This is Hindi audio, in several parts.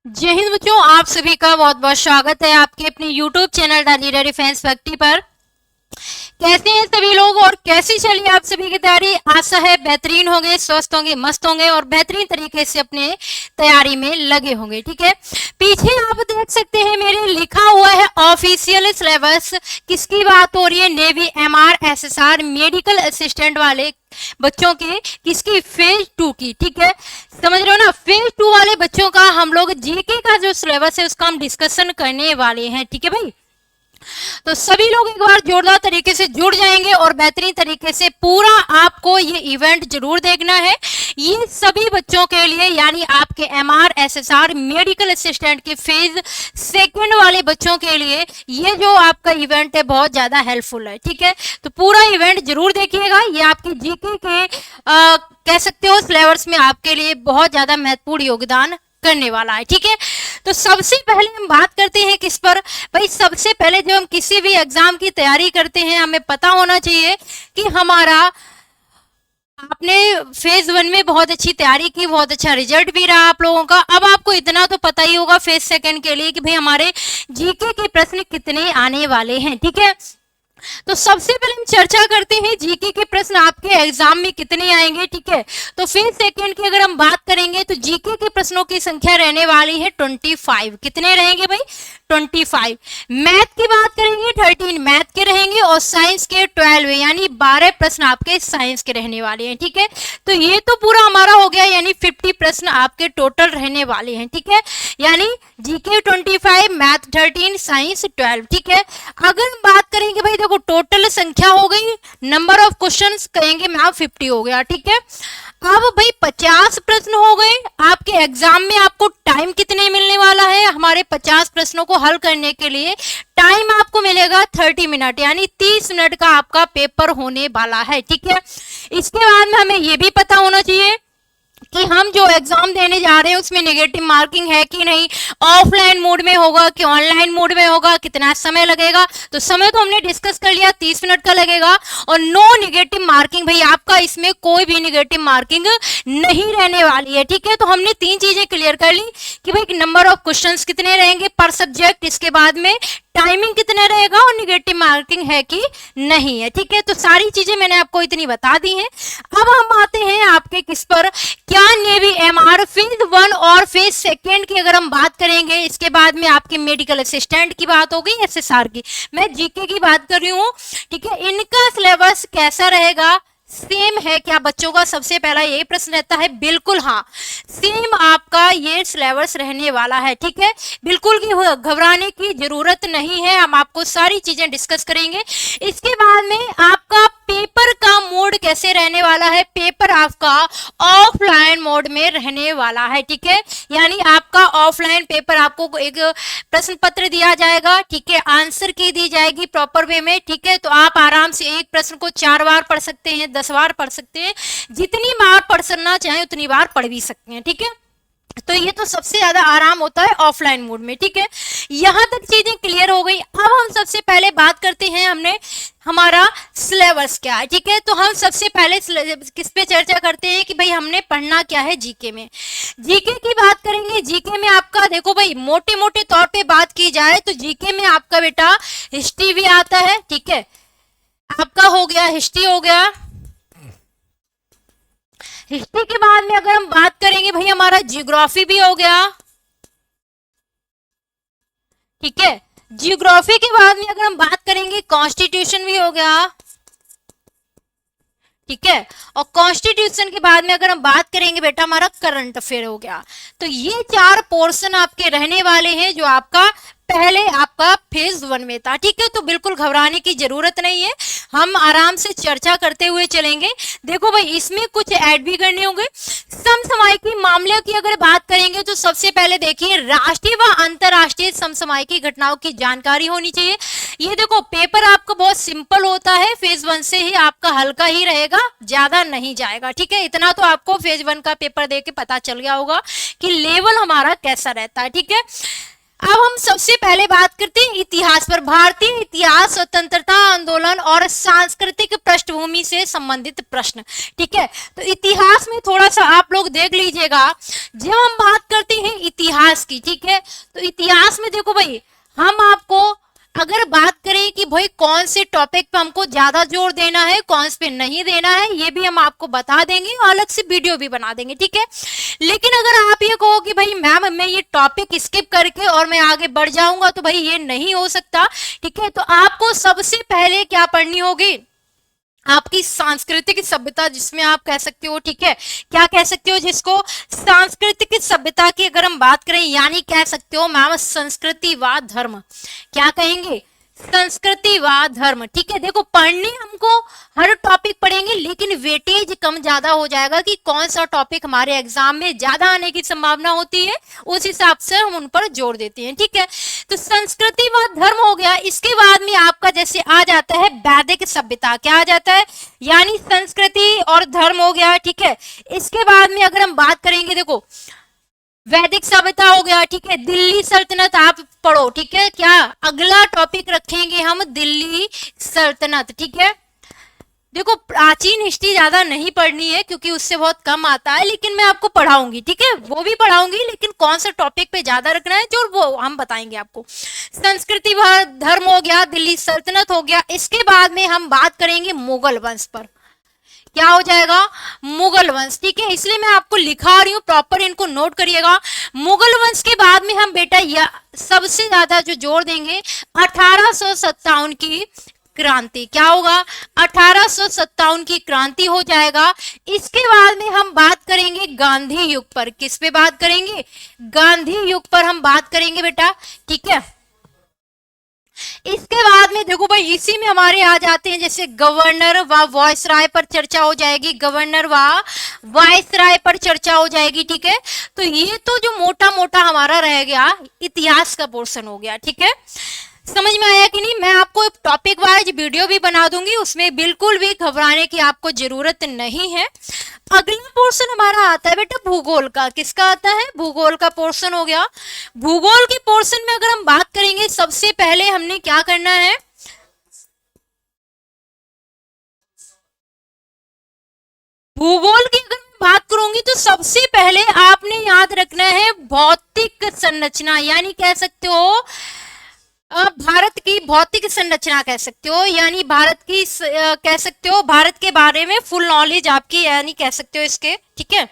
जय हिंद बच्चों, आप सभी का बहुत बहुत स्वागत है आपके अपने YouTube channel the leader defence factory पर। कैसे हैं सभी लोग और कैसी चली आप सभी की तैयारी? आशा है बेहतरीन होंगे, स्वस्थ होंगे, मस्त होंगे और बेहतरीन तरीके से अपने तैयारी में लगे होंगे। ठीक है, पीछे आप देख सकते हैं मेरे लिखा हुआ है ऑफिशियल सिलेबस। किसकी बात हो रही है? Navy, MR, SSR, medical assistant वाले बच्चों के, किसकी? फेज 2 की। ठीक है, समझ रहे हो ना? फेज 2 वाले बच्चों का हम लोग जीके का जो सिलेबस है उसका हम डिस्कशन करने वाले हैं। ठीक है भाई, तो सभी लोग एक बार जोरदार तरीके से जुड़ जाएंगे और बेहतरीन तरीके से पूरा आपको ये इवेंट जरूर देखना है। ये सभी बच्चों के लिए, यानी आपके एमआर, एसएसआर, मेडिकल असिस्टेंट के फेज सेकंड वाले बच्चों के लिए ये जो आपका इवेंट है बहुत ज्यादा हेल्पफुल है। ठीक है, तो पूरा इवेंट जरूर देखिएगा। ये आपके जीके के कह सकते हो सिलेबस में आपके लिए बहुत ज्यादा महत्वपूर्ण योगदान करने वाला है। ठीक है, तो सबसे पहले हम बात करते हैं किस पर? भाई सबसे पहले जब हम किसी भी एग्जाम की तैयारी करते हैं हमें पता होना चाहिए कि हमारा, आपने फेज 1 में बहुत अच्छी तैयारी की, बहुत अच्छा रिजल्ट भी रहा आप लोगों का। अब आपको इतना तो पता ही होगा फेज सेकंड के लिए कि भाई हमारे जीके के प्रश्न कितने आने वाले हैं। ठीक है, तो सबसे पहले हम चर्चा करते हैं जीके के प्रश्न आपके एग्जाम में कितने आएंगे। ठीक है, तो फेज सेकंड की अगर हम बात करेंगे तो जीके के प्रश्नों की संख्या रहने वाली है 25। कितने रहेंगे भाई? 25। मैथ की बात करेंगे 13 मैथ के रहेंगे और साइंस के 12, यानी 12 प्रश्न आपके साइंस के रहने वाले हैं। ठीक है, तो ये तो पूरा हमारा हो गया, यानी 50 प्रश्न आपके टोटल रहने वाले हैं। ठीक है, यानी जीके 25, मैथ 13, साइंस 12। ठीक है, अगर हम बात करेंगे भाई देखो टोटल संख्या हो गई, नंबर ऑफ क्वेश्चंस कहेंगे मैम 50 हो गया। ठीक है, अब भाई 50 प्रश्न हो गए। आपके एग्जाम में आपको टाइम कितने मिलने वाला है? हमारे 50 प्रश्नों को हल करने के लिए टाइम आपको मिलेगा 30 मिनट, यानी 30 मिनट का आपका पेपर होने वाला है। ठीक है, इसके बाद में हमें यह भी पता होना चाहिए कि हम जो एग्जाम देने जा रहे हैं उसमें नेगेटिव मार्किंग है कि नहीं, ऑफलाइन मोड में होगा कि ऑनलाइन मोड में होगा, कितना समय लगेगा। तो समय तो हमने डिस्कस कर लिया, 30 मिनट का लगेगा। और नो नेगेटिव मार्किंग, भाई आपका इसमें कोई भी नेगेटिव मार्किंग नहीं रहने वाली है। ठीक है, तो हमने 3 चीजें क्लियर कर ली कि भाई नंबर ऑफ क्वेश्चंस कितने रहेंगे पर सब्जेक्ट, इसके बाद में टाइमिंग कितना रहेगा और निगेटिव मार्किंग है कि नहीं है। ठीक है, तो सारी चीजें मैंने आपको इतनी बता दी हैं। अब हम आते हैं आपके किस पर? क्या नेवी, एमआर, फेज 1 और फेज सेकंड की अगर हम बात करेंगे, इसके बाद में आपके मेडिकल असिस्टेंट की बात हो गई, एसएसआर की, मैं जीके की बात कर रही हूँ। ठीक है, इनका सिलेबस कैसा रहेगा? सेम है क्या बच्चों का? सबसे पहला यही प्रश्न रहता है। बिल्कुल हाँ, सेम आपका ये सिलेबस रहने वाला है। ठीक है, बिल्कुल भी घबराने की जरूरत नहीं है, हम आपको सारी चीजें डिस्कस करेंगे। इसके बाद में आपका पेपर का मोड कैसे रहने वाला है? पेपर आपका ऑफलाइन मोड में रहने वाला है। ठीक है, यानी आपका ऑफलाइन पेपर, आपको एक प्रश्न पत्र दिया जाएगा। ठीक है, आंसर की दी जाएगी प्रॉपर वे में। ठीक है, तो आप आराम से एक प्रश्न को 4 बार पढ़ सकते हैं, 10 बार पढ़ सकते हैं, जितनी बार पढ़ना चाहें उतनी बार पढ़ भी सकते हैं। ठीक है, तो ये तो सबसे ज्यादा आराम होता है ऑफलाइन मोड में। ठीक है, यहां तक चीजें क्लियर हो गई। अब हम सबसे पहले बात करते हैं हमने हमारा सिलेबस क्या है। ठीक है, तो हम सबसे पहले किस पे चर्चा करते हैं कि भाई हमने पढ़ना क्या है जीके में। जीके की बात करेंगे, जीके में आपका देखो भाई मोटे मोटे तौर पे बात की जाए तो जीके में आपका बेटा हिस्ट्री भी आता है। ठीक है, आपका हो गया हिस्ट्री, हो गया हिस्ट्री के बाद में अगर हम बात करेंगे भाई हमारा जियोग्राफी भी हो गया। ठीक है, जियोग्राफी के बाद में अगर हम बात करेंगे कॉन्स्टिट्यूशन भी हो गया। ठीक है, और कॉन्स्टिट्यूशन के बाद में अगर हम बात करेंगे बेटा हमारा करंट अफेयर हो गया। तो ये 4 पोर्शन आपके रहने वाले हैं जो आपका पहले आपका फेज 1 में था। ठीक है, तो बिल्कुल घबराने की जरूरत नहीं है, हम आराम से चर्चा करते हुए चलेंगे। देखो भाई इसमें कुछ ऐड भी करने होंगे। समसामयिकी मामले की अगर बात करेंगे तो सबसे पहले देखिए राष्ट्रीय व अंतरराष्ट्रीय समसामयिकी घटनाओं की जानकारी होनी चाहिए। ये देखो पेपर आपका बहुत सिंपल होता है, फेज 1 से ही आपका हल्का ही रहेगा, ज्यादा नहीं जाएगा। ठीक है, इतना तो आपको फेज 1 का पेपर दे के पता चल गया होगा कि लेवल हमारा कैसा रहता है। ठीक है, अब हम सबसे पहले बात करते हैं इतिहास पर। भारतीय इतिहास, स्वतंत्रता आंदोलन और सांस्कृतिक पृष्ठभूमि से संबंधित प्रश्न। ठीक है, तो इतिहास में थोड़ा सा आप लोग देख लीजिएगा। जब हम बात करते हैं इतिहास की, ठीक है, तो इतिहास में देखो भाई, हम आपको अगर बात करें कि भाई कौन से टॉपिक पे हमको ज्यादा जोर देना है, कौन से पे नहीं देना है, ये भी हम आपको बता देंगे और अलग से वीडियो भी बना देंगे। ठीक है, लेकिन अगर आप ये कहो कि भाई मैम मैं ये टॉपिक स्किप करके और मैं आगे बढ़ जाऊंगा, तो भाई ये नहीं हो सकता। ठीक है, तो आपको सबसे पहले क्या पढ़नी होगी, आपकी सांस्कृतिक सभ्यता, जिसमें आप कह सकते हो, ठीक है, क्या कह सकते हो, जिसको सांस्कृतिक सभ्यता की अगर हम बात करें, यानी कह सकते हो मैम संस्कृति व धर्म। क्या कहेंगे, संस्कृति व धर्म। ठीक है, देखो पढ़ने हमको हर टॉपिक पढ़ेंगे, लेकिन वेटेज कम ज्यादा हो जाएगा कि कौन सा टॉपिक हमारे एग्जाम में ज्यादा आने की संभावना होती है, उस हिसाब से हम उन पर जोर देते हैं। ठीक है, तो संस्कृति व धर्म हो गया। इसके बाद में आपका जैसे आ जाता है वैदिक सभ्यता। क्या आ जाता है, यानी संस्कृति और धर्म हो गया। ठीक है, इसके बाद में अगर हम बात करेंगे, देखो वैदिक सभ्यता हो गया। ठीक है, दिल्ली सल्तनत आप पढ़ो। ठीक है, क्या अगला टॉपिक रखेंगे हम, दिल्ली सल्तनत। ठीक है, देखो प्राचीन हिस्ट्री ज्यादा नहीं पढ़नी है क्योंकि उससे बहुत कम आता है, लेकिन मैं आपको पढ़ाऊंगी। ठीक है, वो भी पढ़ाऊंगी, लेकिन कौन सा टॉपिक पे ज्यादा रखना है जो वो हम बताएंगे आपको। संस्कृति व धर्म हो गया, दिल्ली सल्तनत हो गया। इसके बाद में हम बात करेंगे मुगल वंश पर। क्या हो जाएगा, मुगल वंश। ठीक है, इसलिए मैं आपको लिखा रही हूँ, प्रॉपर इनको नोट करिएगा। मुगल वंश के बाद में हम बेटा सबसे ज्यादा जो जोर देंगे 1857 की क्रांति। क्या होगा, 1857 की क्रांति हो जाएगा। इसके बाद में हम बात करेंगे गांधी युग पर। किस पे बात करेंगे, गांधी युग पर हम बात करेंगे बेटा। ठीक है, इसके बाद में देखो भाई, इसी में हमारे आ जाते हैं जैसे गवर्नर व वॉइसराय पर चर्चा हो जाएगी, गवर्नर व वॉइसराय पर चर्चा हो जाएगी। ठीक है, तो ये तो जो मोटा मोटा हमारा रह गया इतिहास का पोर्शन हो गया। ठीक है, समझ में आया कि नहीं। मैं आपको टॉपिक वाइज वीडियो भी बना दूंगी, उसमें बिल्कुल भी घबराने की आपको जरूरत नहीं है। अगला पोर्शन हमारा आता है बेटा भूगोल का। किसका आता है, भूगोल का पोर्शन हो गया। भूगोल के पोर्शन में अगर हम बात करेंगे, सबसे पहले हमने क्या करना है, भूगोल की अगर मैं बात करूंगी तो सबसे पहले आपने याद रखना है भौतिक संरचना, यानी कह सकते हो भारत की भौतिक संरचना कह सकते हो, यानी भारत की कह सकते हो, भारत के बारे में फुल नॉलेज आपकी, यानी कह सकते हो इसके। ठीक है,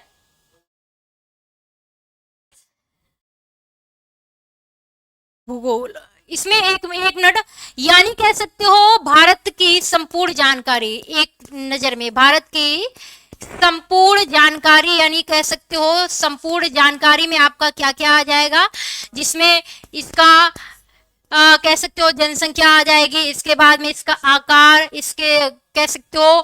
भूगोल, इसमें एक मिनट, यानी कह सकते हो भारत की संपूर्ण जानकारी, एक नजर में भारत की संपूर्ण जानकारी, यानी कह सकते हो संपूर्ण जानकारी में आपका क्या क्या आ जाएगा, जिसमें इसका कह सकते हो जनसंख्या आ जाएगी, इसके बाद में इसका आकार, इसके कह सकते हो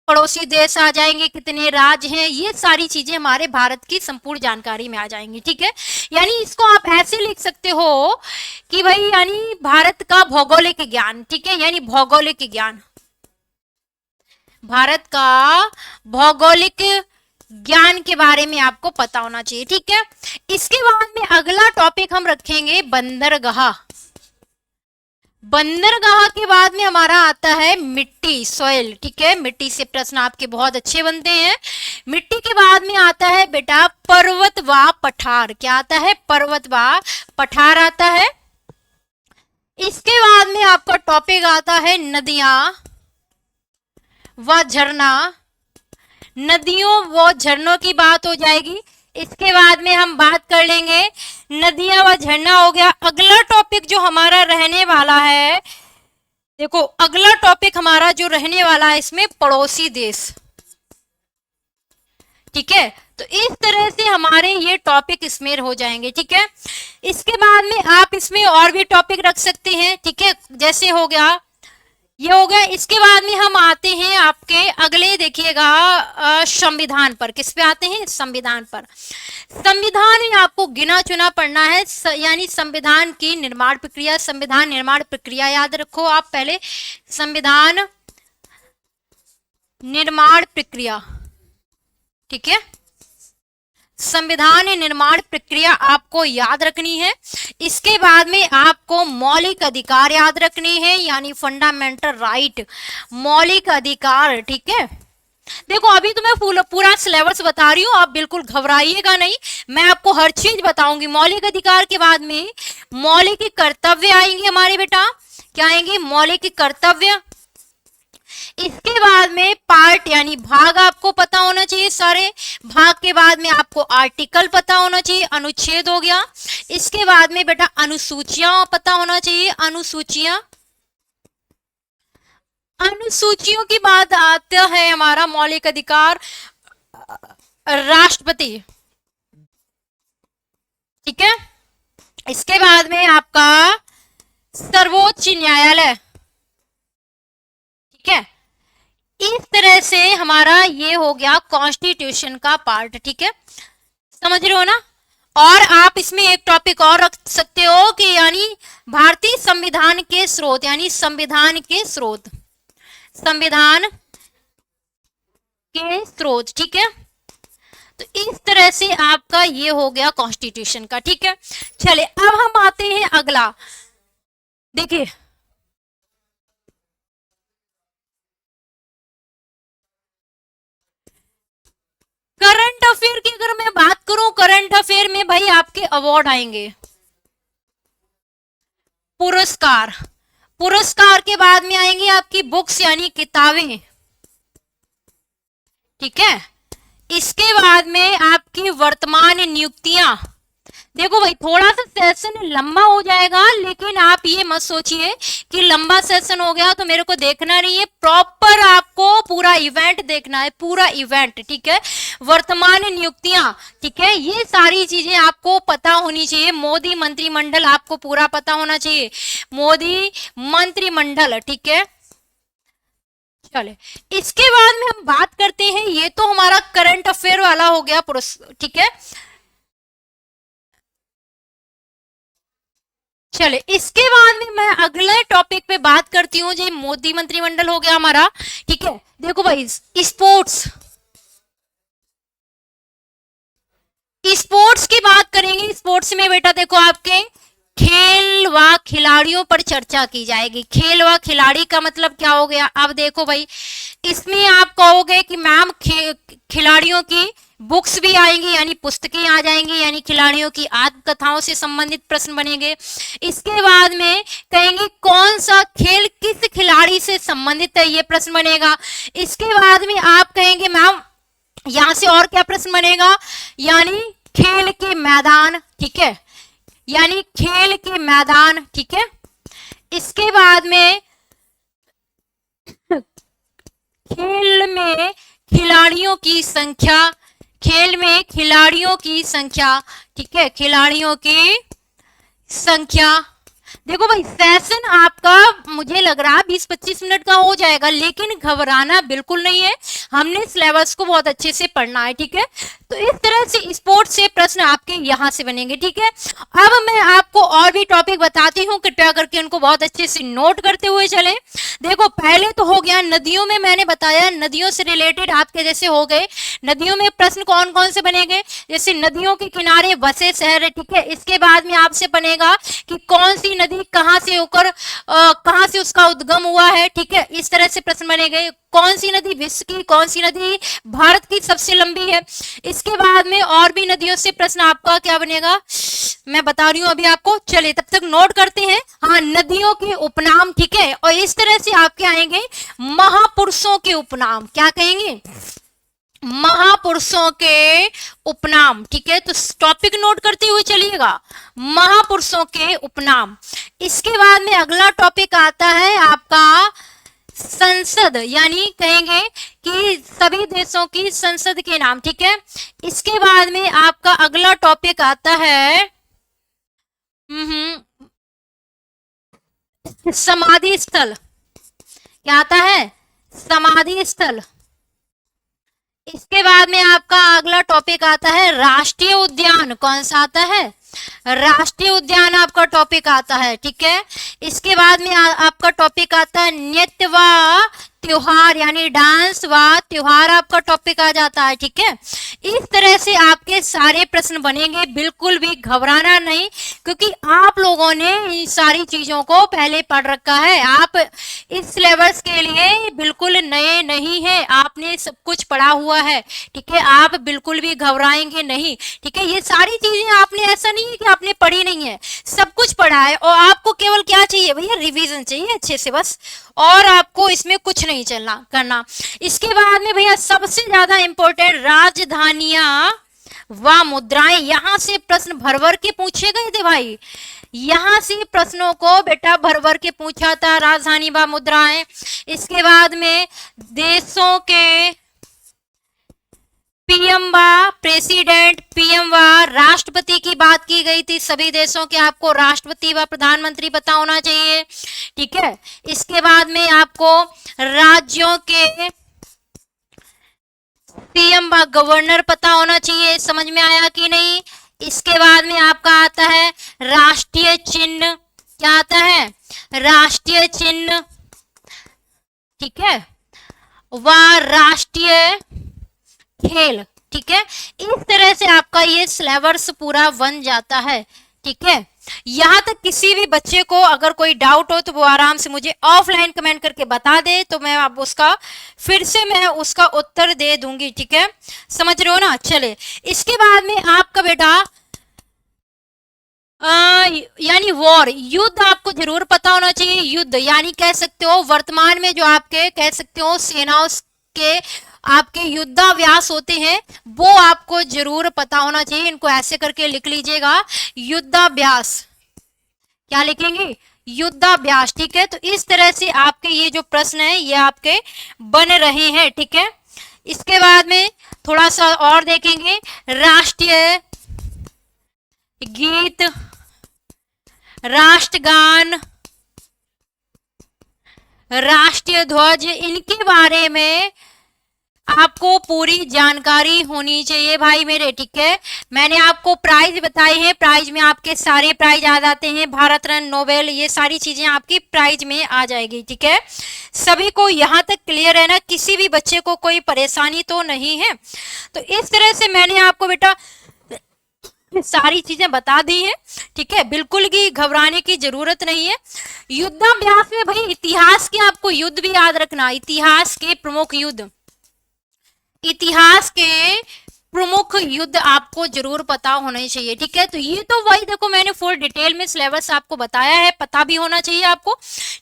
पड़ोसी देश आ जाएंगे, कितने राज्य हैं, ये सारी चीजें हमारे भारत की संपूर्ण जानकारी में आ जाएंगी। ठीक है, यानी इसको आप ऐसे लिख सकते हो कि भाई यानी भारत का भौगोलिक ज्ञान। ठीक है, यानी भौगोलिक ज्ञान, भारत का भौगोलिक ज्ञान के बारे में आपको पता होना चाहिए। ठीक है, इसके बाद में अगला टॉपिक हम रखेंगे बंदरगाह। बंदरगाह के बाद में हमारा आता है मिट्टी, सॉइल। ठीक है, मिट्टी से प्रश्न आपके बहुत अच्छे बनते हैं। मिट्टी के बाद में आता है बेटा पर्वत व पठार। क्या आता है, पर्वत व पठार आता है। इसके बाद में आपका टॉपिक आता है नदियां व झरना, नदियों व झरनों की बात हो जाएगी। इसके बाद में हम बात कर लेंगे नदियां व झरना हो गया। अगला टॉपिक जो हमारा रहने वाला है, देखो अगला टॉपिक हमारा जो रहने वाला है इसमें पड़ोसी देश। ठीक है, तो इस तरह से हमारे ये टॉपिक इसमें हो जाएंगे। ठीक है, इसके बाद में आप इसमें और भी टॉपिक रख सकते हैं। ठीक है, जैसे हो गया ये हो गया। इसके बाद में हम आते हैं आपके अगले, देखिएगा संविधान पर। किस पे आते हैं, संविधान पर। संविधान में आपको गिना चुना पढ़ना है, यानी संविधान की निर्माण प्रक्रिया, संविधान निर्माण प्रक्रिया याद रखो आप पहले, संविधान निर्माण प्रक्रिया। ठीक है, संविधान निर्माण प्रक्रिया आपको याद रखनी है। इसके बाद में आपको मौलिक अधिकार याद रखने हैं, यानी फंडामेंटल राइट, मौलिक अधिकार। ठीक है, देखो अभी तो मैं पूरा सिलेबस बता रही हूँ, आप बिल्कुल घबराइएगा नहीं, मैं आपको हर चीज बताऊंगी। मौलिक अधिकार के बाद में मौलिक कर्तव्य आएंगे हमारे बेटा, क्या आएंगे? मौलिक कर्तव्य। इसके बाद में पार्ट यानी भाग आपको पता होना चाहिए सारे। भाग के बाद में आपको आर्टिकल पता होना चाहिए, अनुच्छेद हो गया। इसके बाद में बेटा अनुसूचियां पता होना चाहिए, अनुसूचियां। अनुसूचियों की बात आता है हमारा मौलिक अधिकार, राष्ट्रपति। ठीक है, इसके बाद में आपका सर्वोच्च न्यायालय। ठीक है, इस तरह से हमारा ये हो गया कॉन्स्टिट्यूशन का पार्ट। ठीक है, समझ रहे हो ना? और आप इसमें एक टॉपिक और रख सकते हो कि यानी भारतीय संविधान के स्रोत, यानी संविधान के स्रोत, संविधान के स्रोत। ठीक है, तो इस तरह से आपका ये हो गया कॉन्स्टिट्यूशन का। ठीक है, चले अब हम आते हैं अगला। देखिए करंट अफेयर की अगर मैं बात करूं, करंट अफेयर में भाई आपके अवार्ड आएंगे, पुरस्कार। पुरस्कार के बाद में आएंगी आपकी बुक्स यानी किताबें। ठीक है, इसके बाद में आपकी वर्तमान नियुक्तियां। देखो भाई थोड़ा सा सेशन लंबा हो जाएगा, लेकिन आप ये मत सोचिए कि लंबा सेशन हो गया तो मेरे को देखना नहीं है, प्रॉपर आपको पूरा इवेंट देखना है, पूरा इवेंट। ठीक है, वर्तमान नियुक्तियां। ठीक है, ये सारी चीजें आपको पता होनी चाहिए। मोदी मंत्रिमंडल आपको पूरा पता होना चाहिए, मोदी मंत्रिमंडल। ठीक है, चले इसके बाद में हम बात करते हैं, ये तो हमारा करंट अफेयर वाला हो गया ठीक है, चले इसके बाद में मैं अगले टॉपिक पे बात करती हूँ, जो मोदी मंत्रिमंडल हो गया हमारा। ठीक है, देखो भाई स्पोर्ट्स, स्पोर्ट्स की बात करेंगे। स्पोर्ट्स में बेटा देखो आपके खेल व खिलाड़ियों पर चर्चा की जाएगी। खेल व खिलाड़ी का मतलब क्या हो गया? अब देखो भाई इसमें आप कहोगे कि मैम खिलाड़ियों की बुक्स भी आएंगी, यानी पुस्तकें आ जाएंगी, यानी खिलाड़ियों की आत्मकथाओं से संबंधित प्रश्न बनेंगे। इसके बाद में कहेंगे कौन सा खेल किस खिलाड़ी से संबंधित है, ये प्रश्न बनेगा। इसके बाद में आप कहेंगे मैम यहां से और क्या प्रश्न बनेगा, यानी खेल के मैदान। ठीक है, यानी खेल के मैदान। ठीक है, इसके बाद में खेल में खिलाड़ियों की संख्या, खेल में खिलाड़ियों की संख्या। ठीक है, खिलाड़ियों की संख्या। देखो भाई सेशन आपका मुझे लग रहा है 20-25 मिनट का हो जाएगा, लेकिन घबराना बिल्कुल नहीं है, हमने सिलेबस को बहुत अच्छे से पढ़ना है। ठीक है, तो इस तरह से स्पोर्ट्स से प्रश्न आपके यहां से बनेंगे। ठीक है, अब मैं आपको और भी टॉपिक बताती हूँ, कृपया करके उनको बहुत अच्छे से नोट करते हुए चले। देखो पहले तो हो गया नदियों में, मैंने बताया नदियों से रिलेटेड आपके जैसे हो गए, नदियों में प्रश्न कौन कौन से बनेंगे, जैसे नदियों के किनारे बसे शहर है। ठीक है, इसके बाद में आपसे बनेगा कि कौन सी नदी कहां से होकर कहां से उसका उद्गम हुआ है। ठीक है, इस तरह से प्रश्न बनेंगे। कौन सी नदी विश्व की, कौन सी नदी भारत की सबसे लंबी है। इसके बाद में और भी नदियों से प्रश्न आपका क्या बनेगा, मैं बता रही हूं अभी आपको, चलिए तब तक नोट करते हैं। हाँ, नदियों के उपनाम। ठीक है, और इस तरह से आपके आएंगे महापुरुषों के उपनाम। क्या कहेंगे? महापुरुषों के उपनाम। ठीक है, तो टॉपिक नोट करते हुए चलिएगा, महापुरुषों के उपनाम। इसके बाद में अगला टॉपिक आता है आपका संसद, यानी कहेंगे कि सभी देशों की संसद के नाम। ठीक है, इसके बाद में आपका अगला टॉपिक आता है समाधि स्थल। क्या आता है? समाधि स्थल। इसके बाद में आपका अगला टॉपिक आता है राष्ट्रीय उद्यान। कौन सा आता है? राष्ट्रीय उद्यान आपका टॉपिक आता है, ठीक है। इसके बाद में आपका टॉपिक आता है नृत्य व त्योहार, यानी डांस व त्योहार आपका टॉपिक आ जाता है, ठीक है। इस तरह से आपके सारे प्रश्न बनेंगे, बिल्कुल भी घबराना नहीं, क्योंकि आप लोगों ने इन सारी चीजों को पहले पढ़ रखा है। आप इस सिलेबस के लिए बिल्कुल नए नहीं है, आपने सब कुछ पढ़ा हुआ है, ठीक है। आप बिल्कुल भी घबराएंगे नहीं, ठीक है। ये सारी चीजें आपने, ऐसा नहीं है कि आपने पढ़ी नहीं है, सब कुछ पढ़ा है, और आपको केवल क्या चाहिए भैया, रिवीजन चाहिए अच्छे से बस, और आपको इसमें कुछ नहीं चलना करना। इसके बाद में भैया सबसे ज्यादा इंपॉर्टेंट राजधानियां व मुद्राएं, यहां से प्रश्न भर भर के पूछे गए थे भाई, यहां से प्रश्नों को बेटा भर भर के पूछा था, राजधानी व मुद्राएं। इसके बाद में देशों के पीएम व प्रेसिडेंट, पीएम व राष्ट्रपति की बात की गई थी, सभी देशों के आपको राष्ट्रपति व प्रधानमंत्री पता होना चाहिए, ठीक है। इसके बाद में आपको राज्यों के पीएम व गवर्नर पता होना चाहिए, समझ में आया कि नहीं। इसके बाद में आपका आता है राष्ट्रीय चिन्ह, क्या आता है, राष्ट्रीय चिन्ह, ठीक है, व राष्ट्रीय खेल, ठीक है। इस तरह से आपका ये सिलेबस पूरा बन जाता है, ठीक है। यहां तक किसी भी बच्चे को अगर कोई डाउट हो तो वो आराम से मुझे ऑफलाइन कमेंट करके बता दे, तो मैं अब उसका फिर से मैं उसका उत्तर दे दूंगी, ठीक है, समझ रहे हो ना। चले, इसके बाद में आपका बेटा यानी वॉर, युद्ध आपको जरूर पता होना चाहिए। युद्ध यानी कह सकते हो वर्तमान में जो आपके कह सकते हो सेनाओं के आपके युद्धाभ्यास होते हैं, वो आपको जरूर पता होना चाहिए। इनको ऐसे करके लिख लीजिएगा, युद्धाभ्यास, क्या लिखेंगे, युद्धाभ्यास, ठीक है। तो इस तरह से आपके ये जो प्रश्न है ये आपके बन रहे हैं, ठीक है। इसके बाद में थोड़ा सा और देखेंगे, राष्ट्रीय गीत, राष्ट्रगान, राष्ट्रीय ध्वज, इनके बारे में आपको पूरी जानकारी होनी चाहिए भाई मेरे, ठीक है। मैंने आपको प्राइज बताए हैं, प्राइज में आपके सारे प्राइज आ जाते हैं, भारत रत्न, नोबेल, ये सारी चीजें आपकी प्राइज में आ जाएगी, ठीक है। सभी को यहाँ तक क्लियर है ना, किसी भी बच्चे को कोई परेशानी तो नहीं है। तो इस तरह से मैंने आपको बेटा सारी चीजें बता दी है, ठीक है, बिल्कुल भी घबराने की जरूरत नहीं है। युद्धाभ्यास में भाई इतिहास के आपको युद्ध भी याद रखना, इतिहास के प्रमुख युद्ध, इतिहास के प्रमुख युद्ध आपको जरूर पता होने चाहिए, ठीक है। तो ये तो वही देखो मैंने फुल डिटेल में सिलेबस आपको बताया है, पता भी होना चाहिए आपको,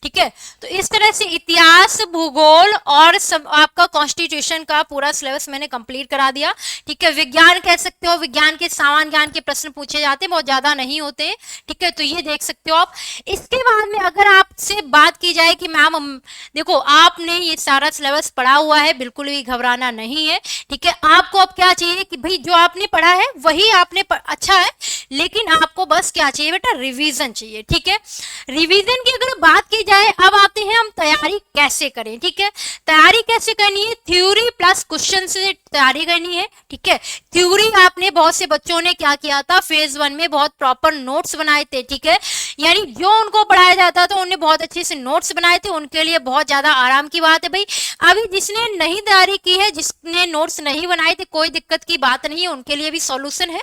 ठीक है। तो इस तरह से इतिहास, भूगोल और सब आपका कॉन्स्टिट्यूशन का पूरा सिलेबस मैंने कंप्लीट करा दिया, ठीक है। विज्ञान कह सकते हो, विज्ञान के सामान्य ज्ञान के प्रश्न पूछे जाते हैं, बहुत ज्यादा नहीं होते हैं, ठीक है। तो ये देख सकते हो आप। इसके बाद में अगर आपसे बात की जाए कि मैम देखो आपने ये सारा सिलेबस पढ़ा हुआ है, बिल्कुल भी घबराना नहीं है, ठीक है। आपको अब क्या चाहिए कि भाई जो आपने पढ़ा है वही आपने अच्छा है, लेकिन आपको बस क्या चाहिए बेटा, रिवीजन चाहिए, ठीक है। रिवीजन की अगर बात की जाए, अब आते हैं हम तैयारी कैसे करें, ठीक है। तैयारी कैसे करनी है, थ्योरी प्लस क्वेश्चन से तैयारी करनी है, ठीक है। थ्योरी आपने बहुत से बच्चों ने क्या किया था, फेज 1 में बहुत प्रॉपर नोट्स बनाए थे, ठीक है, यानी जो उनको पढ़ाया जाता था उन्हें बहुत अच्छे से नोट्स बनाए थे, उनके लिए बहुत ज्यादा आराम की बात है भाई। अभी जिसने नहीं तैयारी की है, जिसने नोट्स नहीं बनाए थे, कोई दिक्कत की बात नहीं है, उनके लिए भी सॉल्यूशन है।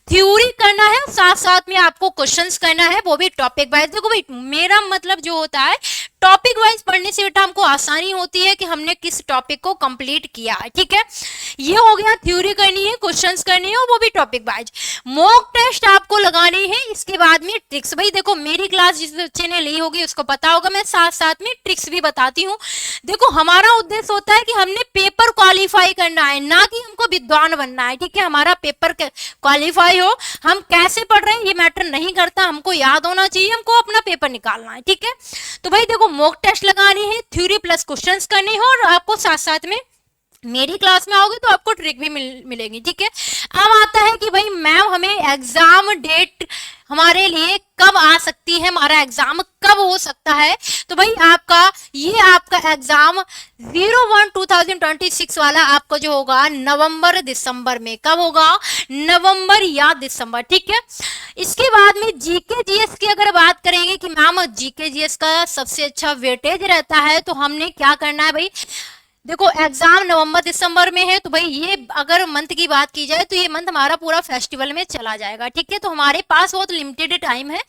थ्योरी करना है, साथ साथ में आपको क्वेश्चंस करना है, वो भी टॉपिक वाइज। देखो भाई मेरा मतलब जो होता है, टॉपिक वाइज पढ़ने से बेटा हमको आसानी होती है कि हमने किस टॉपिक को कंप्लीट किया है, ठीक है। ये हो गया, थ्योरी करनी है, क्वेश्चंस करने हैं, वो भी टॉपिक वाइज। मॉक टेस्ट आपको लगाने हैं, इसके बाद में ट्रिक्स। भाई देखो मेरी क्लास जिस बच्चे ने ली होगी उसको पता होगा, मैं साथ साथ में ट्रिक्स भी बताती हूँ। देखो हमारा उद्देश्य होता है कि हमने पेपर क्वालिफाई करना है, ना कि हमको विद्वान बनना है, ठीक है। हमारा पेपर क्वालिफाई हो, हम कैसे पढ़ रहे हैं ये मैटर नहीं करता, हमको याद होना चाहिए, हमको अपना पेपर निकालना है, ठीक है। तो भाई देखो मॉक टेस्ट लगाने हैं, थ्योरी प्लस क्वेश्चंस करने हैं, और आपको साथ साथ में मेरी क्लास में आओगे तो आपको ट्रिक भी मिलेगी, ठीक है। अब आता है कि भाई मैम हमें एग्जाम डेट हमारे लिए कब आ सकती है, हमारा एग्जाम कब हो सकता है। तो भाई आपका एग्जाम 01/2026 वाला आपको जो होगा नवंबर दिसंबर में, कब होगा, नवंबर या दिसंबर, ठीक है। इसके बाद में जीके जीएस की अगर बात करेंगे कि मैम जीके जीएस का सबसे अच्छा वेटेज रहता है, तो हमने क्या करना है भाई, देखो एग्जाम नवंबर दिसंबर में है, तो भाई ये अगर मंथ की बात की जाए तो ये मंथ हमारा पूरा फेस्टिवल में चला जाएगा, ठीक है। तो हमारे पास बहुत लिमिटेड टाइम है,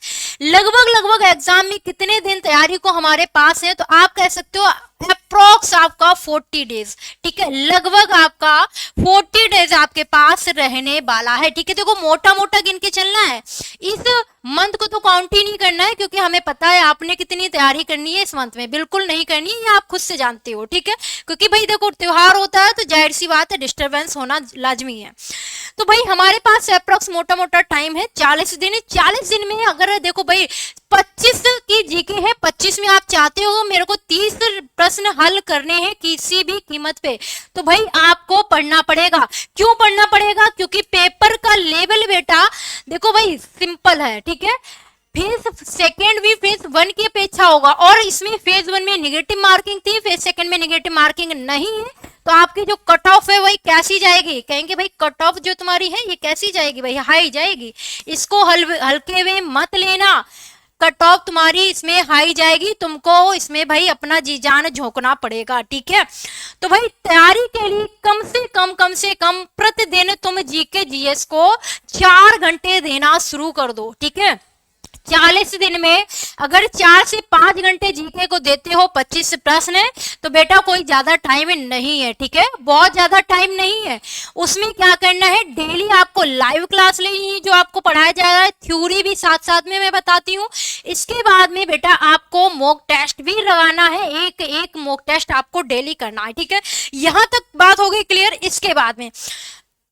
लगभग एग्जाम में कितने दिन तैयारी को हमारे पास है, तो आप कह सकते हो अप्रोक्स आपका 40 डेज, ठीक है, लगभग आपका 40 डेज आपके पास रहने वाला है, ठीक है। देखो मोटा मोटा गिन के चलना है, इस मंथ को तो काउंट ही नहीं करना है, क्योंकि हमें पता है आपने कितनी तैयारी करनी है इस मंथ में, बिल्कुल नहीं करनी है, ये आप खुद से जानते हो, ठीक है। क्योंकि भाई देखो त्योहार होता है तो जाहिर सी बात है डिस्टर्बेंस होना लाजमी है। तो भाई हमारे पास अप्रोक्स मोटा मोटा टाइम है 40 दिन। 40 दिन में अगर देखो भाई 25 की जीके है, 25 में आप चाहते हो मेरे को 30 प्रश्न हल करने हैं किसी भी कीमत पे, तो भाई आपको पढ़ना पड़ेगा। क्यों पढ़ना पड़ेगा, क्योंकि पेपर का लेवल बेटा देखो भाई सिंपल है, ठीक है। फेज सेकेंड भी फेज 1 की अपेक्षा होगा, और इसमें फेज 1 में नेगेटिव मार्किंग थी, फेज सेकेंड में नेगेटिव मार्किंग नहीं है, तो आपकी जो कट ऑफ है वही कैसी जाएगी, कहेंगे भाई कट ऑफ जो तुम्हारी है ये कैसी जाएगी, भाई हाई जाएगी। इसको हल्के में मत लेना, कट ऑफ तुम्हारी इसमें हाई जाएगी, तुमको इसमें भाई अपना जी जान झोंकना पड़ेगा, ठीक है। तो भाई तैयारी के लिए कम से कम प्रतिदिन तुम जीके जीएस को 4 घंटे देना शुरू कर दो, ठीक है। 40 दिन में अगर 4 से 5 घंटे जीके को देते हो, 25 प्रश्न है, तो बेटा कोई ज्यादा टाइम नहीं है, ठीक है, बहुत ज्यादा टाइम नहीं है। उसमें क्या करना है, डेली आपको लाइव क्लास लेनी है, जो आपको पढ़ाया जा रहा है, थ्योरी भी साथ साथ में मैं बताती हूँ। इसके बाद में बेटा आपको मॉक टेस्ट भी लगाना है, एक मॉक टेस्ट आपको डेली करना है, ठीक है। यहाँ तक बात हो गई क्लियर। इसके बाद में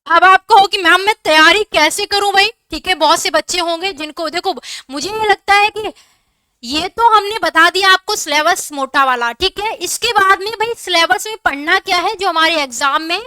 अब आप कहो कि मैम मैं तैयारी कैसे करूं भाई, ठीक है। बहुत से बच्चे होंगे जिनको देखो, मुझे ये लगता है कि ये तो हमने बता दिया आपको सिलेबस मोटा वाला, ठीक है। इसके बाद में भाई सिलेबस में पढ़ना क्या है, जो हमारे एग्जाम में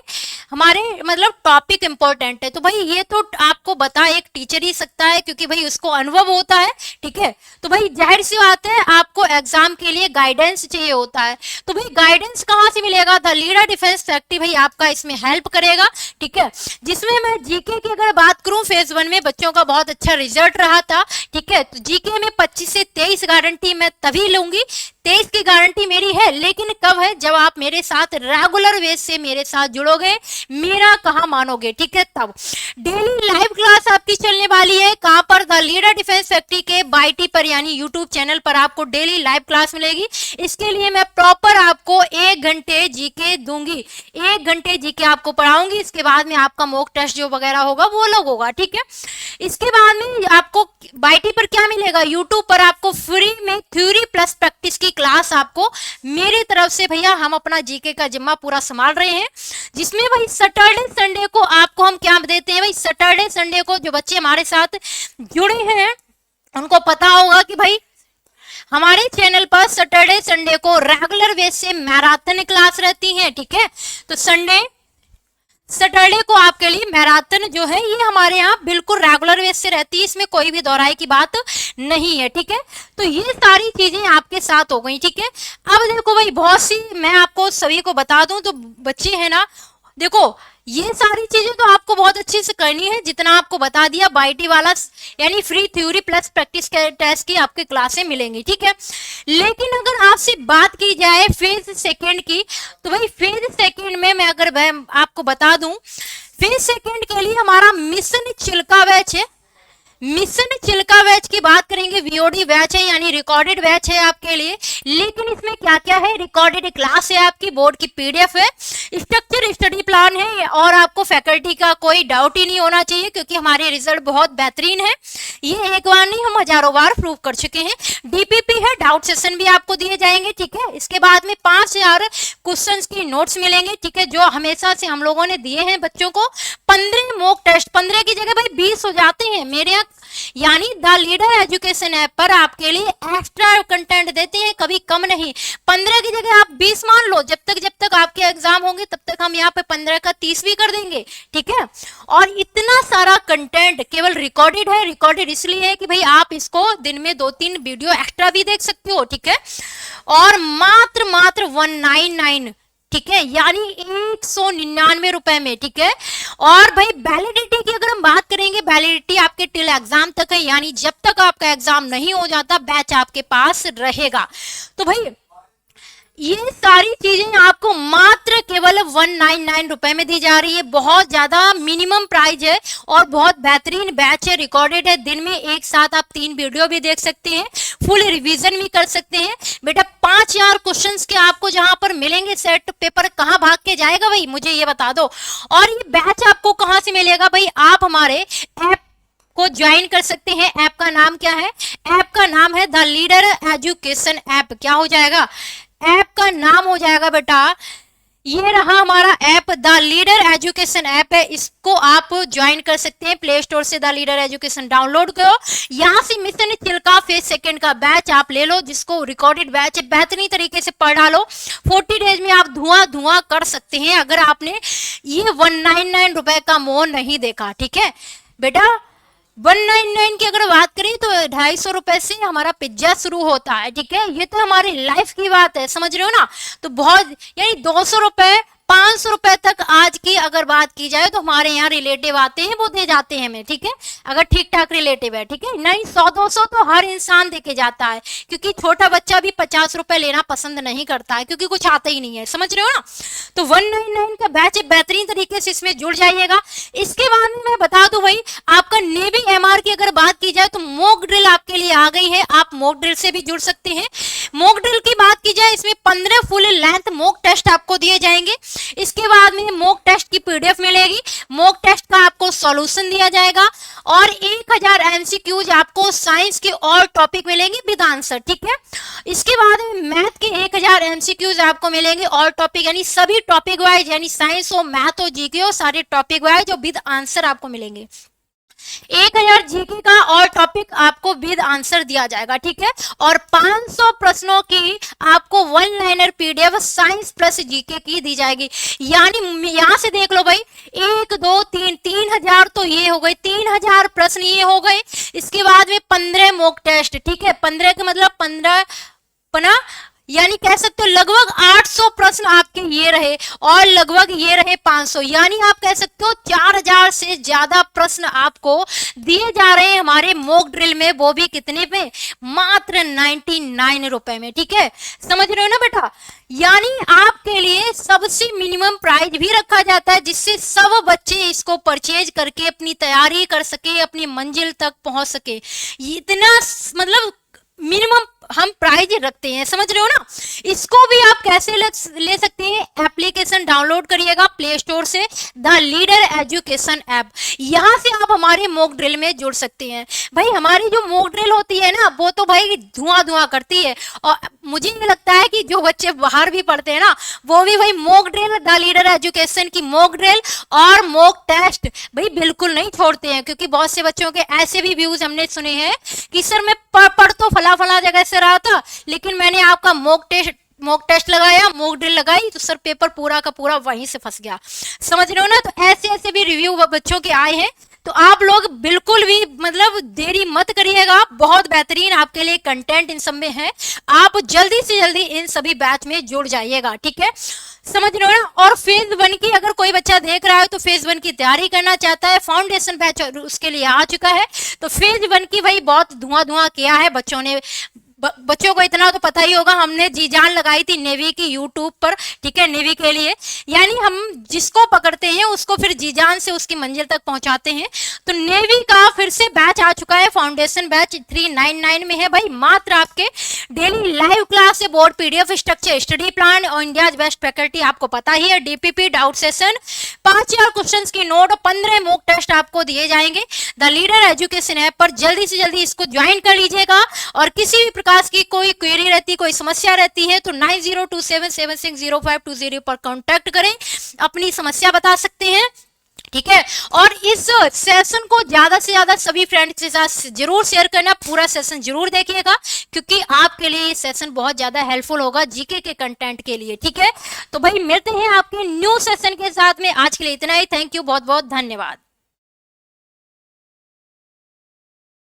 हमारे मतलब टॉपिक इंपॉर्टेंट है, तो भाई ये तो आपको बता एक टीचर ही सकता है, क्योंकि भाई उसको अनुभव होता है, ठीक है। तो भाई जाहिर सी बात है आपको एग्जाम के लिए गाइडेंस चाहिए होता है, तो भाई गाइडेंस कहाँ से मिलेगा, द लीडर डिफेंस फैक्ट्री भाई आपका इसमें हेल्प करेगा, ठीक है। जिसमें मैं जीके की अगर बात करूं, फेज 1 में बच्चों का बहुत अच्छा रिजल्ट रहा था, ठीक है। तो जीके में 25 से 23 गारंटी मैं तभी लूंगी, 23 की गारंटी मेरी है, लेकिन कब है, जब आप मेरे साथ रेगुलर बेस से मेरे साथ जुड़ोगे, मेरा कहाँ मानोगे, ठीक है। तब डेली लाइव क्लास आपकी चलने वाली है, कहां पर, द लीडर डिफेंस फैक्ट्री के बाईटी पर, यानी यूट्यूब चैनल पर आपको डेली लाइव क्लास मिलेगी। इसके लिए मैं प्रॉपर आपको 1 घंटे जीके दूंगी, 1 घंटे जीके आपको पढ़ाऊंगी। इसके बाद में आपका मॉक टेस्ट जो वगैरह होगा वो अलग होगा, ठीक है। इसके बाद में आपको बाईटी पर क्या मिलेगा, यूट्यूब पर आपको फ्री में थ्योरी प्लस प्रैक्टिस की क्लास आपको मेरी तरफ से भैया, हम अपना जीके का जिम्मा पूरा संभाल रहे हैं, जिसमें भाई सैटरडे संडे को आपको हम क्या देते हैं भाई, सैटरडे संडे को जो बच्चे हमारे साथ जुड़े हैं उनको पता होगा कि भाई हमारे चैनल पर सैटरडे संडे को रेगुलर बेस से मैराथन क्लास रहती है, ठीक है। तो सैटरडे को आपके लिए मैराथन जो है ये हमारे यहाँ बिल्कुल रेगुलर बेस से रहती है, इसमें कोई भी दोहराई की बात नहीं है, ठीक है। तो ये सारी चीजें आपके साथ हो गई, ठीक है। अब देखो भाई बहुत सी मैं आपको सभी को बता दूं, तो बच्चे हैं ना, देखो ये सारी चीजें तो आपको बहुत अच्छे से करनी है, जितना आपको बता दिया बाईटी वाला, यानी free theory plus practice test की आपके क्लासें मिलेंगी, ठीक है। लेकिन अगर आपसे बात की जाए फेज सेकंड की, तो भाई फेज सेकंड में मैं अगर आपको बता दूं, फेज सेकंड के लिए हमारा मिशन चिल्का बैच है। मिशन चिल्का बैच की बात करेंगे, वीओडी बैच है, यानी रिकॉर्डेड बैच है आपके लिए। लेकिन इसमें क्या क्या है, रिकॉर्डेड क्लास है, आपकी बोर्ड की पीडीएफ है, स्ट्रक्चर स्टडी प्लान है, और आपको फैकल्टी का कोई डाउट ही नहीं होना चाहिए, क्योंकि हमारे रिजल्ट बहुत बेहतरीन है, ये एक बार नहीं हम हजारों बार प्रूव कर चुके हैं। डीपीपी है, डाउट सेशन भी आपको दिए जाएंगे, ठीक है। इसके बाद में 5000 क्वेश्चन की नोट्स मिलेंगे, ठीक है, जो हमेशा से हम लोगों ने दिए हैं बच्चों को। 15 मॉक टेस्ट, 15 की जगह भाई 20 हो जाते हैं मेरे यहाँ, यानी द लीडर एजुकेशन ऐप पर आपके लिए एक्स्ट्रा कंटेंट देते हैं, कभी कम नहीं। 15 की जगह आप 20 मान लो, जब तक आपके एग्जाम होंगे तब तक हम यहाँ पे 15 का 30 भी कर देंगे, ठीक है। और इतना सारा कंटेंट केवल रिकॉर्डेड है, रिकॉर्डेड इसलिए है कि भाई आप इसको दिन में 2-3 वीडियो एक्स्ट्रा भी देख सकते हो, ठीक है। और मात्र 199, ठीक है, यानी 199 रुपए में, ठीक है। और भाई वैलिडिटी की अगर हम बात करेंगे, वैलिडिटी आपके टिल एग्जाम तक है, यानी जब तक आपका एग्जाम नहीं हो जाता बैच आपके पास रहेगा। तो भाई ये सारी चीजें आपको मात्र केवल 199 रुपए में दी जा रही है। बहुत ज्यादा मिनिमम प्राइस है और बहुत बेहतरीन बैच है, रिकॉर्डेड है। दिन में एक साथ आप 3 वीडियो भी देख सकते हैं, फुल रिवीजन भी कर सकते हैं। बेटा 5000 क्वेश्चंस के आपको जहां पर मिलेंगे सेट पेपर, कहां भाग के जाएगा भाई, मुझे ये बता दो। और ये बैच आपको कहां से मिलेगा भाई, आप हमारे ऐप को ज्वाइन कर सकते हैं। ऐप का नाम क्या है, ऐप का नाम है द लीडर एजुकेशन ऐप। क्या हो जाएगा, ऐप का नाम हो जाएगा बेटा, ये रहा हमारा app, the leader education app है। इसको आप ज्वाइन कर सकते हैं प्ले स्टोर से, द लीडर एजुकेशन डाउनलोड करो। यहाँ से मिशन चिल्का फेज सेकंड का बैच आप ले लो, जिसको रिकॉर्डेड बैच है, बेहतरीन तरीके से पढ़ डालो। 40 डेज में आप धुआं कर सकते हैं अगर आपने ये 199 रुपए का मोह नहीं देखा, ठीक है बेटा। 199 की अगर बात करें तो 250 रुपए से हमारा पिज्जा शुरू होता है, ठीक है। ये तो हमारी लाइफ की बात है, समझ रहे हो ना। तो बहुत यानी 200 रुपए 500 रुपए तक आज की अगर बात की जाए तो हमारे यहाँ रिलेटिव आते हैं, वो दे जाते हैं हमें, ठीक है, अगर ठीक ठाक रिलेटिव है, ठीक है। नहीं 100-200 तो हर इंसान दे के जाता है, क्योंकि छोटा बच्चा भी 50 रुपए लेना पसंद नहीं करता है, क्योंकि कुछ आता ही नहीं है, समझ रहे हो ना। तो 199 का बैच बेहतरीन तरीके से इसमें जुड़ जाइएगा। इसके बाद में मैं बता दूं भाई, आपका नेवी एमआर की अगर बात की जाए तो मॉक ड्रिल आपके लिए आ गई है, आप मॉक ड्रिल से भी जुड़ सकते हैं। मॉक ड्रिल की बात की जाए, इसमें 15 फुल लेंथ मॉक टेस्ट आपको दिए जाएंगे। इसके बाद में मॉक टेस्ट की पीडीएफ मिलेगी, मॉक टेस्ट का आपको सॉल्यूशन दिया जाएगा और 1000 एमसीक्यूज आपको साइंस के और टॉपिक मिलेंगे विद आंसर, ठीक है। इसके बाद में मैथ के 1000 एमसीक्यूज आपको मिलेंगे और टॉपिक, यानी सभी टॉपिक वाइज, यानी साइंस हो, मैथ हो, जीके हो, सारे टॉपिक वाइज और विद आंसर आपको मिलेंगे। 1000 जीके का और टॉपिक आपको विद आंसर दिया जाएगा, ठीक है। और 500 प्रश्नों की आपको 1 liner PDF science plus GK की दी जाएगी। यानी यहां से देख लो भाई, 1 2 3 3000 तो ये हो गए, 3000 प्रश्न ये हो गए। इसके बाद में 15 मॉक टेस्ट, ठीक है, 15 के मतलब 15 पना, यानी कह सकते हो लगभग 800 प्रश्न आपके ये रहे और लगभग ये रहे 500, यानी आप कह सकते हो 4000 से ज्यादा प्रश्न आपको दिए जा रहे हैं हमारे मॉक ड्रिल में, वो भी कितने पे, मात्र 99 रुपए में, ठीक है। समझ रहे हो ना बेटा। यानी आपके लिए सबसे मिनिमम प्राइस भी रखा जाता है, जिससे सब बच्चे इसको परचेज करके अपनी तैयारी कर सके, अपनी मंजिल तक पहुंच सके। इतना मतलब मिनिमम हम प्राइज रखते हैं, समझ रहे हो ना। इसको भी आप कैसे ले सकते हैं, एप्लीकेशन डाउनलोड करिएगा प्ले स्टोर से, द लीडर एजुकेशन ऐप। यहां से आप हमारे मॉक ड्रिल में जुड़ सकते हैं। भाई हमारी जो मॉक ड्रिल होती है ना, वो तो भाई धुआं करती है। और मुझे ये लगता है कि जो बच्चे बाहर भी पढ़ते हैं ना, वो भी भाई mock drill, the leader education की मॉक ड्रिल और मॉक टेस्ट भाई बिल्कुल नहीं छोड़ते हैं। क्योंकि बहुत से बच्चों के ऐसे भी व्यूज हमने सुने हैं कि सर मैं पढ़ तो फला जगह से रहा था, लेकिन मैंने आपका मॉक टेस्ट लगाया, मॉक ड्रिल लगाई, तो सर पेपर पूरा का पूरा वहीं से फंस गया। समझ रहे हो ना। तो ऐसे भी रिव्यू बच्चों के आए हैं। तो आप लोग बिल्कुल भी मतलब देरी मत करिएगा, बहुत बेहतरीन आपके लिए कंटेंट इन सब में है। आप जल्दी से जल्दी इन सभी बैच में जुड़ जाइएगा, ठीक है। समझ रहे हो ना। और फेज 1 की अगर कोई बच्चा देख रहा है तो फेज 1 की तैयारी करना चाहता है, फाउंडेशन बैच उसके लिए आ चुका है। तो फेज 1 की भाई बहुत धुआं किया है बच्चों ने। बच्चों को इतना तो पता ही होगा, हमने जी जान लगाई थी नेवी की यूट्यूब पर, ठीक है, नेवी के लिए। यानी हम जिसको पकड़ते हैं उसको फिर जी जान से उसकी मंजिल तक पहुंचाते हैं। तो नेवी का फिर से बैच आ चुका है, फाउंडेशन बैच 399 में है भाई। मात्र आपके डेली लाइव क्लास से board PDF, structure, study plan और इंडिया बेस्ट फैकल्टी आपको पता ही है, डीपीपी, डाउट सेशन, 5000 क्वेश्चन की नोट, 15 मॉक टेस्ट आपको दिए जाएंगे द लीडर एजुकेशन ऐप पर। जल्दी से जल्दी इसको ज्वाइन कर लीजिएगा। और किसी भी प्रकार की कोई क्वेरी रहती, कोई समस्या रहती है तो 9027760520 पर कांटेक्ट करें, अपनी समस्या बता सकते हैं, ठीक है। और इस सेशन को ज्यादा से ज्यादा सभी फ्रेंड्स के साथ जरूर शेयर करना, पूरा सेशन जरूर देखिएगा क्योंकि आपके लिए ये सेशन बहुत ज्यादा हेल्पफुल होगा जीके के कंटेंट के लिए, ठीक है। तो भाई मिलते हैं आपके न्यू सेशन के साथ में, आज के लिए इतना ही। थैंक यू, बहुत बहुत धन्यवाद।